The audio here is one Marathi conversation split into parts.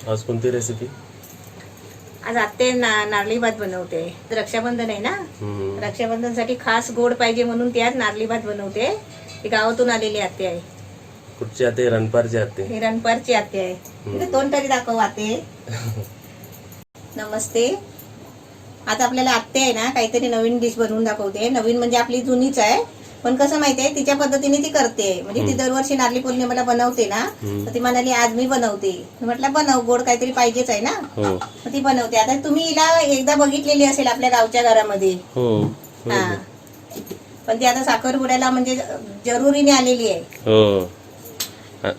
आज कोणती रेसिपी? आज आत्ते नारळी भात बनवते. रक्षाबंधन आहे ना, रक्षाबंधनसाठी खास गोड पाहिजे म्हणून ती आज नारळी भात बनवते. ती गावातून आलेली आत्ते आहे. कुठची आते? रणपारची आते. ही रणपारची आत्ते आहे. तिथे तोंड तरी दाखव आते. नमस्ते. आता आपल्याला आत्ते आहे ना काहीतरी नवीन डिश बनवून दाखवते. नवीन म्हणजे आपली जुनीच आहे, पण कसं माहितीये तिच्या पद्धतीने ती करते. म्हणजे ती दरवर्षी नारळी पौर्णिमेला बनवते ना, तर ती म्हणाली आज मी बनवते. म्हटलं बनव, गोड काहीतरी पाहिजेच आहे ना, मग ती बनवते. आता तुम्ही हिला एकदा बघितलेली असेल आपल्या गावच्या घरामध्ये. हा, पण ती आता साखरपुड्याला म्हणजे जरुरीने आलेली आहे. हो,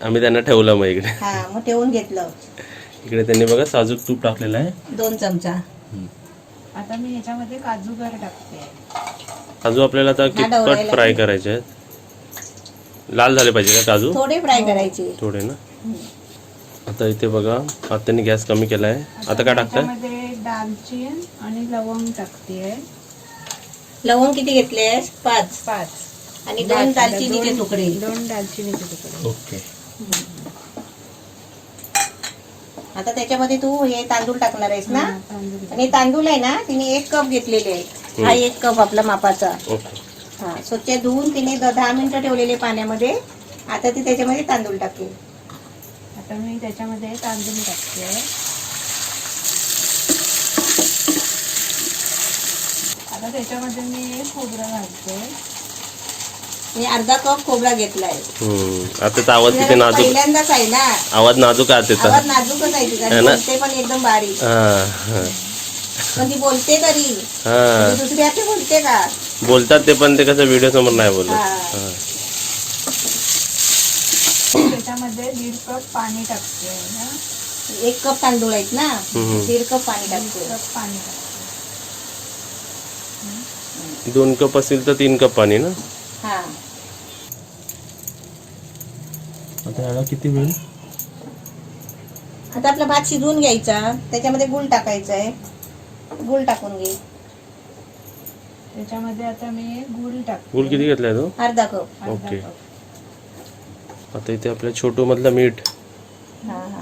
आम्ही त्यांना ठेवलं मग इकडे. हा, मग ठेवून घेतलं. इकडे त्यांनी बघा साजूक तूप टाकलेलं आहे 2 चमचा. आता मी याच्यामध्ये काजू गर टाकते. काजू आपल्याला आता कितपत फ्राय करायचे आहेत? लाल झाले पाहिजे का काजू? थोडे फ्राय करायचे. थोडे ना. आता इथे बघा आत्याने गॅस कमी केलाय. आता काय टाकताय? याच्यामध्ये दालचीन आणि लवंग टाकते. लवंग किती घेतलेस? 5 आणि 2 दालचिनीचे तुकडे. 2 दालचिनीचे तुकडे. ओके. आता त्याच्यामध्ये तू हे तांदूळ टाकणार आहेस ना, तांदूळ. आणि तांदूळ आहे ना तिने 1 कप घेतलेले आहे. हा 1 कप आपला मापाचा. ओके. हा, स्वच्छ धुवून तिने 10 मिनिटं ठेवलेले पाण्यामध्ये. आता ती त्याच्यामध्ये तांदूळ टाकेल. आता मी त्याच्यामध्ये तांदूळ टाकते. आता त्याच्यामध्ये मी खोबरं घालते. मी अर्धा कप खोबरा घेतलाय. आता आवाज किती नाजूक, पहिल्यांदाच आहे ना, आवाज नाजूक आहे त्याचा. आवाज नाजूकच आहे तिचा. बोलते पण एकदम बारीक. पण ती बोलते तरी. म्हणजे दुसरी आते बोलते का? बोलतात ते, पण ते कसं व्हिडिओ समोर नाही बोलत. त्याच्यामध्ये 1.5 कप पाणी टाकते. 1 कप तांदूळ आहेत ना, 1.5 कप पाणी टाकते. 1 कप पाणी टाकते. 2 कप असेल तर 3 कप पाणी ना. हा, आता याला किती वेळ? आता आपला भात शिजवून घ्यायचा. त्याच्यामध्ये गूळ टाकायचा आहे. गूळ टाकून घे. त्याच्यामध्ये आता मी गूळ टाकते. गुळ किती घेतलाय तो? अर्धा कप. ओके. आता इथे आपल्या छोटू मधला मीठ. हा हा,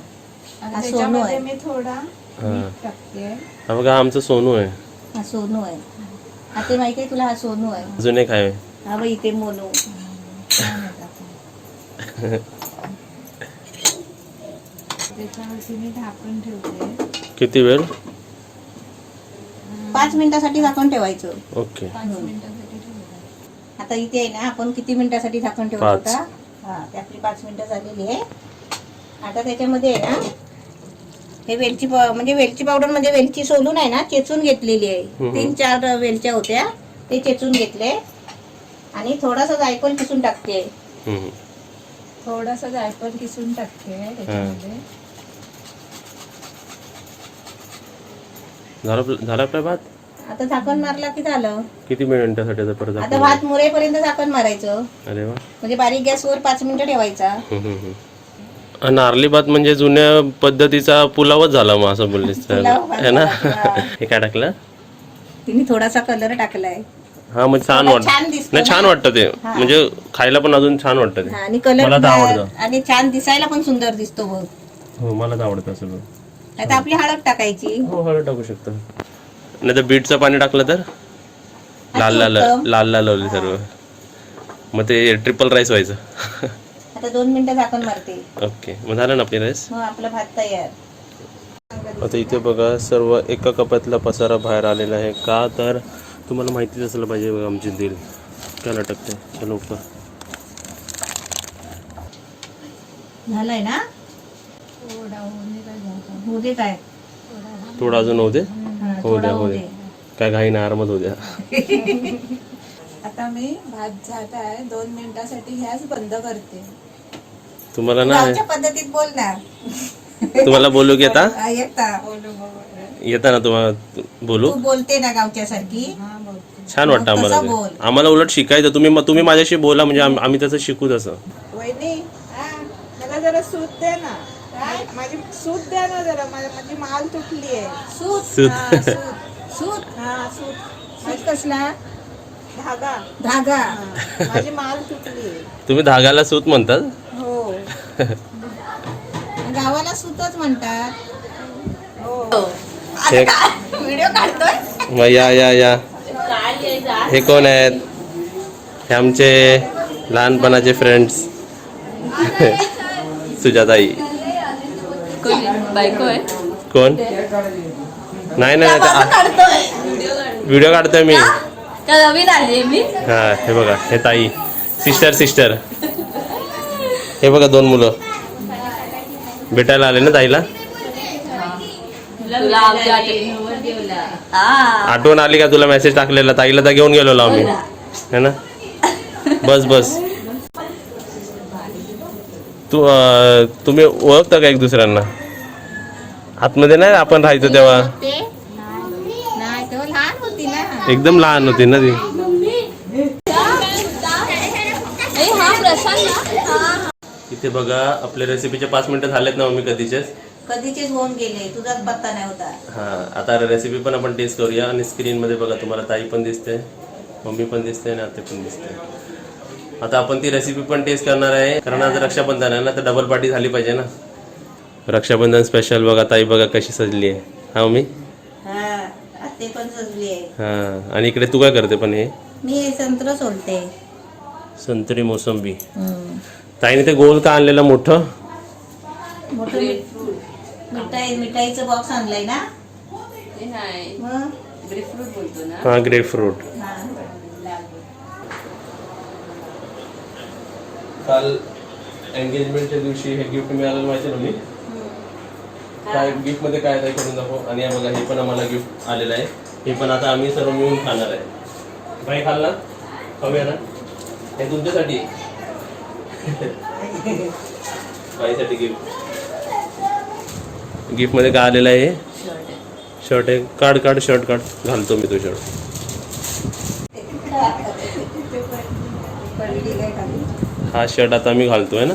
आणि हा सोनू त्याच्यामध्ये आहे. मी थोडा मीठ टाकते. हा बघा आमचा सोनू आहे. हा सोनू आहे. आता माहिती आहे तुला, हा सोनू आहे. अजून एक आहे. हा बाई इथे मोनू. त्याच्यावरती मी झाकण ठेवते. किती वेळ? 5 मिनिटासाठी झाकण ठेवायचं. ओके. 5 मिनिटांसाठी ठेवते. आता इथे आहे ना आपण किती मिनिटासाठी झाकण ठेवलं 5. होता. हा, ते आपली 5 मिनिटं झालेली आहे. आता त्याच्यामध्ये आहे ना हे वेलची म्हणजे वेलची पावडर, म्हणजे वेलची सोलून आहे ना चेचून घेतलेली आहे. 3-4 वेलच्या होत्या, ते चेचून घेतले. आणि थोडासा जायफळ किसून टाकते. थोडासा जायफळ किसून टाकते त्याच्यामध्ये. झाला आपला भात? आता झाकण मारला की झालं. किती मिनिटासाठी आता परत आता भात मुरेपर्यंत झाकण मारायचं. अरे वा. म्हणजे बारीक गॅसवर 5 मिनिटं ठेवायचा. नारळी भात म्हणजे जुन्या पद्धतीचा पुलावच झाला मग असं बोललीस तर है ना. हे काय टाकलं? तिने थोडासा कलर टाकलाय. हा म्हणजे छान वाटत. छान दिसतं नाही, छान वाटतं ते. म्हणजे खायला पण अजून छान वाटतं ते. आणि कलर मला तर आवडतं. आणि छान दिसायला पण सुंदर दिसतो बघ. हो, मला तर आवडतं सगळं. आता आपली हळद टाकायची. हो, हळद टाकू शकतो. नाही तर बीटचं पाणी टाकलं तर लाल लाल लाल लाल लावली सर्व, मग ते ट्रिपल राईस व्हायचं. आता 2 मिनिटं झाकण मारते. ओके, मग झालं ना आपली राईस. हो, आपला भात तयार. आता इथे बघा सर्व एका कपातला पसारा बाहेर आलेला आहे. का तर तुम्हाला माहितीच असलं पाहिजे बघा आमची दिल काय लटकते. चलो ऊपर. झालंय ना. थोडा होऊ दे काय. थोडा अजून होऊ दे. हो द्या, होऊ हो दे. द्या. काय घाई नाही, आरामात होऊ द्या. आता मी भात झाला आहे 2 मिनिटासाठी गॅस बंद करते. तुम्हाला ना गावच्या पद्धतीत बोल ना. तुम्हाला बोलू की आता येता ना तुम्हाला बोलू. तू बोलते ना गावच्या सारखी. छान वाटतं आम्हाला तसं बोल. ते. आम्हाला उलट शिकायचं. तुम्ही माझ्याशी बोला म्हणजे आम्ही तसं शिकू तसं. वहिनी मला जरा सूत द्या ना. माझी सूत द्या ना जरा. माझी माल तुटली आहे. सूत. हा, सूत. सूत. हा, सूत. सूत कसला? धागा. धागा. माझी माल तुटली आहे. तुम्ही धागाला सूत म्हणतात? हो. गावाला सूतच म्हणतात. व्हिडिओ काढतोय. मग या हे कोण आहेत? हे आमचे लहानपणाचे फ्रेंड्स. सुजाताई. बायको आहे. कोण? नाही व्हिडिओ काढतोय मी. नवीन आली मी. हा हे बघा, हे ताई. सिस्टर. हे बघा 2 मुलं भेटायला आले ना ताईला. आठवण आली का तुला? मेसेज टाकलेला ताईला तर घेऊन गेलो आम्ही, है ना. बस तुम्ही ओळखता का एक दुसऱ्यांना? आतमध्ये नाही आपण राहायचो तेव्हा. नाही तेव्हा लहान होती ना. एकदम लहान होती ना ती. हा प्रशांत. इथे बघा आपल्या रेसिपीचे 5 मिनिटं झालेत ना मम्मी, कधीचेच होऊन गेले, तुझाच पत्ता नाही होता. हा आता रेसिपी पण आपण टेस्ट करूया. आणि स्क्रीन मध्ये बघा तुम्हाला ताई पण दिसते, मम्मी पण दिसते आणि आते पण दिसते. आता आपण ती रेसिपी पण टेस्ट करणार आहे, कारण आज रक्षाबंधन आहे ना, तर डबल पार्टी झाली पाहिजे ना. रक्षाबंधन स्पेशल बघा. ताई बघा कशी सजली आहे. हा मम्मी. हा आते पण सजली आहे. हा आणि इकडे तू काय करते पण? हे मी संत्र सोलते. संत्री मोसंबी. ताईने ते गोल का आणलेलं मोठं? मिठाईचं बॉक्स आणलंय ना. ते नाही, मग ग्रेपफ्रूट बोलतो ना. हा ग्रेपफ्रूट. काल एंगेजमेंटच्या दिवशी हे गिफ्ट मिळालं माहिती ना मी. काय गिफ्ट मध्ये काय काय करून दाखव. आणि बघा हे पण आम्हाला गिफ्ट आलेलं आहे. हे पण आता आम्ही सर्व मिळून खाणार आहे. भाई खाल ना? खाऊया ना. हे तुमच्यासाठी. बाईसाठी गिफ्ट मध्ये काय आलेलं आहे? शर्ट आहे. काढ शर्ट काढ. घालतो मी तो शर्ट. हा शर्ट आता मी घालतोय ना.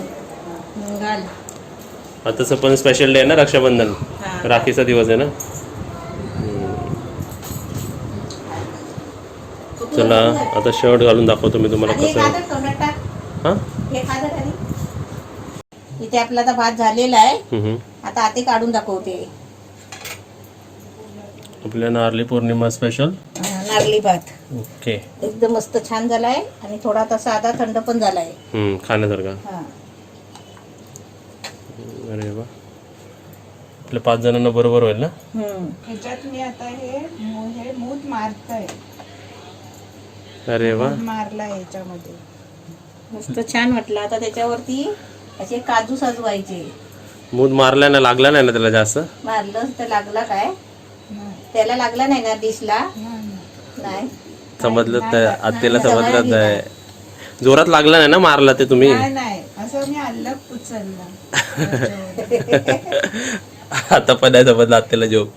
आता तसं पण स्पेशल डे आहे ना, रक्षाबंधन. राखीचा दिवस आहे ना. चला आता शर्ट घालून दाखवतो मी तुम्हाला कसं आहे. हा इथे आपला आता भात झालेला आहे. आता आते काढून दाखवते. आपल्या नारळी पौर्णिमा स्पेशल नारळी भात ओके. एकदम मस्त छान झालाय आणि थोडा तसा आता थंड पण झालाय. खाण्यासारखा. अरे वा, आपल्या 5 जणांना बरोबर होईल ना. ह्याच्यात मी आता हे मूद मारतय. अरे वा, मारला ह्याच्यामध्ये मस्त छान वाटलं. आता त्याच्यावरती असे काजू सजवायचे. मूद मारला ना, लागला नाही ना त्याला जास्त? मारलं तर लागला काय? त्याला लागला नाही ना डिशला? नाही समजलं नाही, आत्याला समजलं नाही. जोरात लागला नाही ना, मारला ते तुम्ही? नाही असं मी अल्लग उचलला. आता पण नाही समजलं आत्याला जोक.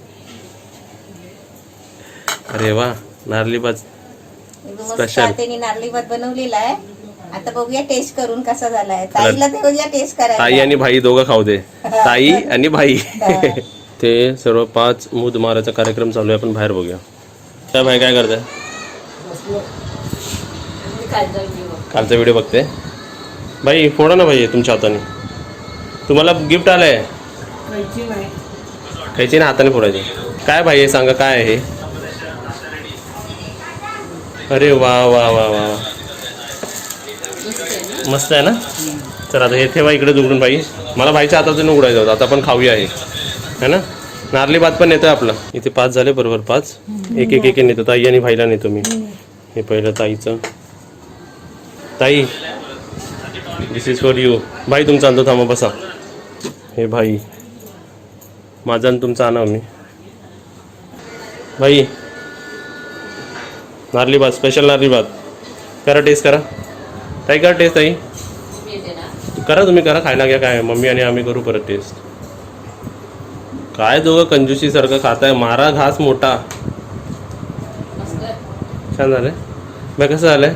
अरे वा, नारळी भात स्पेशल. त्यांनी नारळी भात बनवलेला आहे. आता बघूया टेस्ट करून कसा झालाय. ताईला ते बघूया टेस्ट करायला. ताई आणि भाई दोघं खाऊ दे. ताई आणि भाई. ते सर्व 5 मूद मारायचा कार्यक्रम चालू आहे. आपण बाहेर बघूया. काय भाई काय करताय? कालचा व्हिडिओ बघते. भाई फोडा ना भाई तुमच्या हाताने. तुम्हाला गिफ्ट आलंय. खायची ना, हाताने फोडायची. काय भाई हे सांगा काय आहे हे? अरे वा वा वा वा, मस्त आहे ना. तर आता हे ठेवा इकडे दुकडून भाई. मला भाईच्या हातातून उघडायचं होतं. आता आपण खाऊया हे, है ना. नारळी भात पण नेतोय आपला. इथे 5 झाले बरोबर. 5 एक नेतो. ताई आणि भाईला नेतो मी. हे पहिलं ताईचं. ताई दिस इज फॉर यू. भाई तुमचा आणतो, थांबा बसा. हे भाई माझा आणि तुमचा आणा मी. भाई नारळी भात स्पेशल. नारळी भात करा, टेस्ट करा. ताई करा टेस्ट. ताई करा, तुम्ही करा, खायला घ्या. काय मम्मी आणि आम्ही करू परत टेस्ट. काय दोघं कंजूसी सारखं खाताय. मारा घास मोठा. छान झालंय. मग कसं झालंय?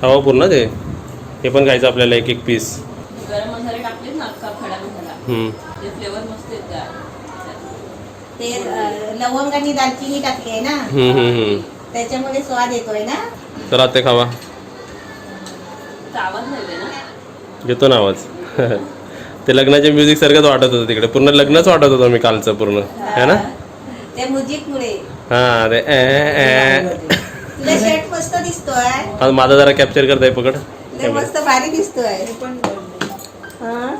खावा पूर्ण ते. हे पण खायचं आपल्याला एक पीस. गरम मसाले टाकलेत ना, अख्खा खडा मसाला. ते फ्लेवर मस्त येतात. ते लवंग आणि दालचिनी टाकली आहे ना, त्याच्यामुळे स्वाद येतोय ना. तर आता खावा. आवाज नाही ना? येतो ना आवाज. ते लग्नाच्या म्युझिक सारखंच वाटत होतं तिकडे, पूर्ण लग्नच वाटत होतं मी कालचं पूर्ण, है ना? त्या म्युझिक मुळे हा अरे तुला शर्ट मस्त दिसतोय, हा माझा जरा कॅप्चर करताय पकड. लय मस्त भारी दिसतोय. हे पण बोलले. हा?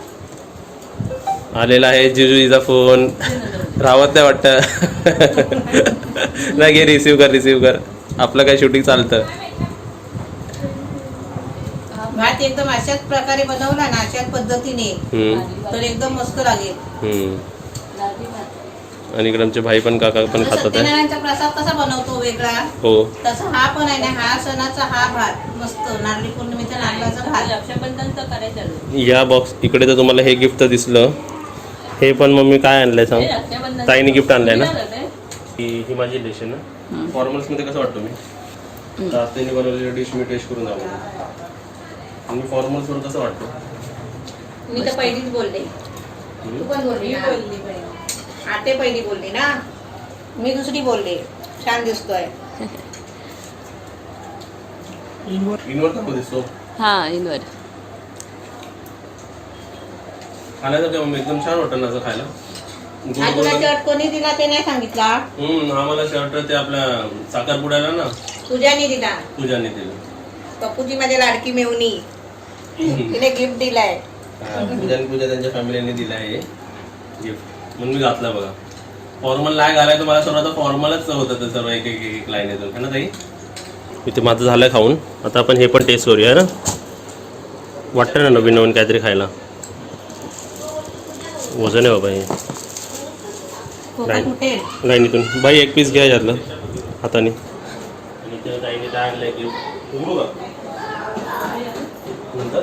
आलेला आहे जिजूजीचा फोन, रावत नाही वाटतं. नाही घे, रिसिव्ह कर, आपलं काय शूटिंग चालतं. भात एकदम अशाच प्रकारे बनवला ना, अशाच पद्धतीने, तर एकदम मस्त लागेल. आणि इकडे आमचे भाई पण काका पण खातात आहे. सत्यनारायणचा प्रसाद कसा बनवतो वेगळा, हो तसा हा पण आहे ना, हा सणाचा हा भात मस्त नारळी पौर्णिमेचा नारळाचा भात. रक्षाबंधनचं करायचं. या बॉक्स इकडे तर तुम्हाला हे गिफ्ट दिसलं, हे पण मम्मी काय आणलंय सांग? रक्षाबंधन ताईने गिफ्ट आणलंय ना. ही माझी डिश आहे ना. फॉर्मल्स मध्ये कसं वाटतो मी, तात्याने बनवलेली डिश मी टेस्ट करून जाऊ. आणि फॉर्मल्स वर कसं वाटतं? मी तर पहिलीच बोलले, तू पण बोलली ना. आते पहिली बोलली ना, मी दुसरी बोलले. छान दिसतोय. इनवर टाकू दिसतो हा इनवर खाण्यासाठी मम्मी एकदम छान वाटतं ना असं खायला. हा तुला शर्ट कोणी दिला ते नाही सांगितला. आम्हाला शर्ट ते आपल्या साखरपुड्याला ना तुझ्यानी दिला, तुझ्याने दिलं. पप्पूची माझ्या लाडकी मेवणी, तिने गिफ्ट दिलाय. पूजा त्यांच्या फॅमिलीने दिला आहे गिफ्ट, म्हणून मी घातला बघा. फॉर्मल नाही घालायचं मला, सर्व आता फॉर्मलच होतं ते सर्व, एक एक एक लाईन येतो है ना ताई. इथे माझं झालं खाऊन, आता आपण हे पण टेस्ट करूया ना. वाटतं ना नवीन नवीन काहीतरी खायला. वजन आहे बाबा हे. लाईनीतून बाई एक पीस घ्या यातलं हाताने. आणि त्या ताईने काय आणलंय गिफ्ट उघडू का नंतर?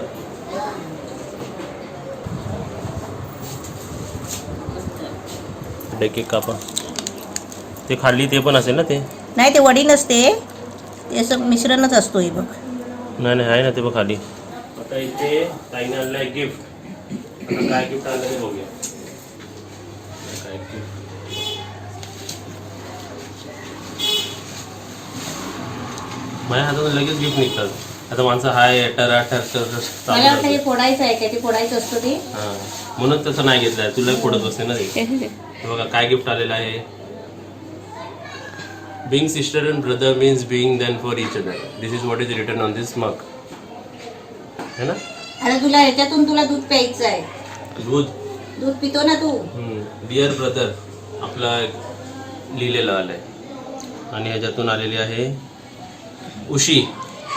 केक कापा. ते खाल्ली ते पण असेल ना ते? नाही ते वडी नसते, ते असं मिश्रणच असतो. हे बघ. नाही आहे ना ते बघ खाली. आता इथे ताईने आणलंय गिफ्ट. आता काय गिफ्ट आणलं ते बघूया. काय गिफ्ट? माझ्या हातातून लगेच गिफ्ट निघतात. आता माणसं हाय मला वाटतं हे फोडायचं आहे काय, ते फोडायचं असतं ते. हां म्हणून तसं नाही घेतलंय, तुला फोडत बसते ना ते. हे बघा काय गिफ्ट आलेलं आहे. Being sister and brother means being there for each other. This is what is written on this mug. है ना? अरे तुला ह्याच्यातून तुला दूध प्यायचं आहे. दूध पितो ना तू. डिअर ब्रदर आपला लिहिलेलं आलंय. आणि ह्याच्यातून आलेली आहे उशी.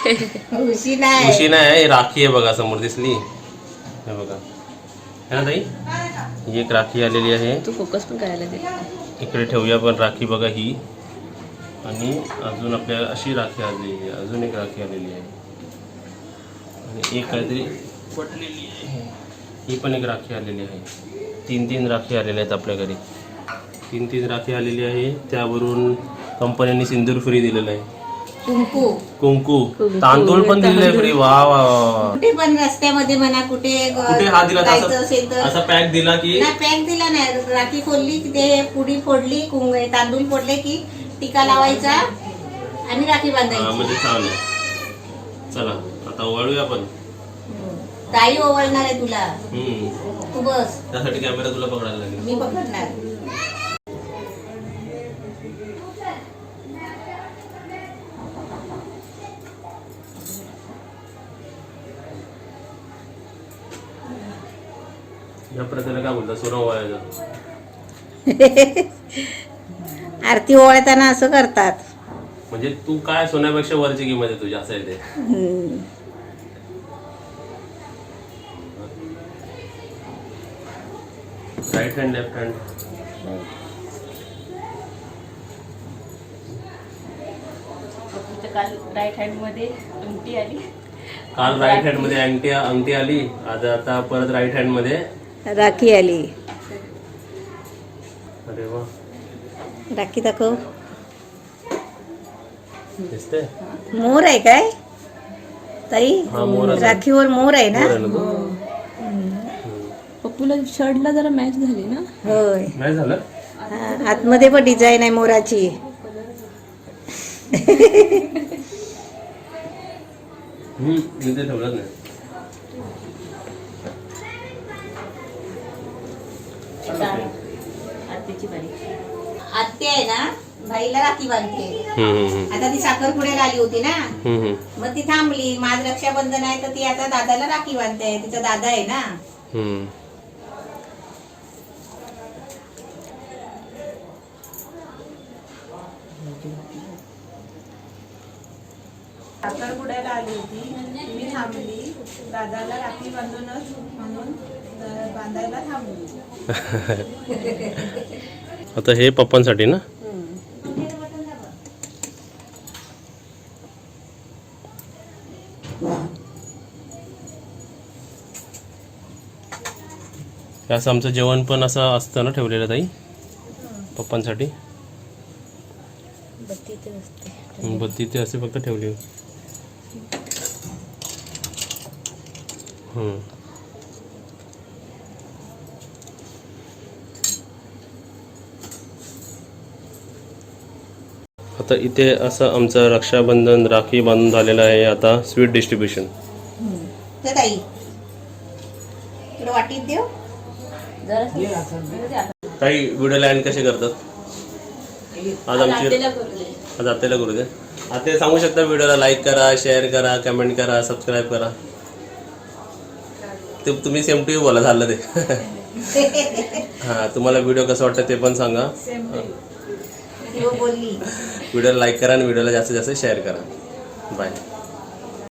उशी नाही, हे राखी आहे बघा, समोर दिसली हे बघा, है ना ताई. ही एक राखी आलेली आहे. तू फोकस पण करायला दे. इकडे ठेवूया पण राखी बघा ही. आणि अजून आपल्याला अशी राखी आलेली आहे, अजून एक राखी आलेली आहे. आणि एक काहीतरी पटलेली आहे, ही पण एक राखी आलेली आहे. तीन राखी आलेल्या आहेत आपल्या घरी. तीन राखी आलेली आहे. त्यावरून कंपनीने सिंदूर फ्री दिलेलं आहे. कुंकू तांदूळ पण दिलेलं आहे फ्री. वा वा वा. कुठे पण रस्त्यामध्ये म्हणा, कुठे हा दिला जायचं असेल तर असा पॅक दिला की नाही, पॅक दिला नाही. राखी फोडली की ते पुडी फोडली, तांदूळ फोडले की टिका लावायचा आणि राखी बांधायची. म्हणजे छान आहे. चला आता ओवाळूया आपण. ताई ओवाळणार आहे तुला. तू बस, त्यासाठी कॅमेरा तुला पकडायला लागेल. मी पकडणार. या प्रकारे काय बोलतात सोनं ओवाळायचं. आरती ओवाळताना असं करतात. म्हणजे तू काय सोन्यापेक्षा वरची किंमत आहे तुझी, असं आहे ते. Right hand left hand. काल राईट हँड मध्ये अंगठी आली. काल राईट हँड मध्ये अंगठी आली, आज आता परत राईट हँड मध्ये राखी आली. अरे वा, राखी दाखव. दिसते मोर आहे काय ताई? हा, मोरच आहे. राखीवर मोर आहे ना. बरं आहे ना तो? पप्पूला शर्टला जरा मॅच झाली ना. होय, नाही झालं. हा, आतमध्ये पण डिझाईन आहे मोराची. मी ते ठेवलंच नाही. करायची बारीक. आत्या आहे ना भाईला राखी बांधते. आता ती साखरपुड्याला आली होती ना, मग ती थांबली. माझ रक्षाबंधन आहे तर ती आता दादाला राखी बांधते. तिचा दादा आहे ना. साखरपुड्याला आली होती, मी थांबली. दादाला राखी बांधूनच म्हणून बांधायला थांबली. आता हे पप्पांसाठी ना. असं आमचं जेवण पण असं असतं ना ठेवलेलं ताई पप्पांसाठी. बत्ती ते असे फक्त ठेवली. आता इथे असं आमचं रक्षाबंधन राखी बांधून झालेलं आहे. आता स्वीट डिस्ट्रीब्युशन. तर ताई तुला वाटीत देऊ. ताई व्हिडिओ लँड कसे करतात आज आमची आत्याला करू दे. आज आत्याला करू दे. आता सांगू शकता व्हिडिओला लाईक करा, शेअर करा, कमेंट करा, सबस्क्राईब करा. ते तुम्ही सेम टू यू बोला झालं ते. हां तुम्हाला व्हिडिओ कसं वाटतं ते पण सांगा. बोलली व्हिडिओला लाईक करा आणि व्हिडिओला जास्तीत जास्त शेअर करा. बाय.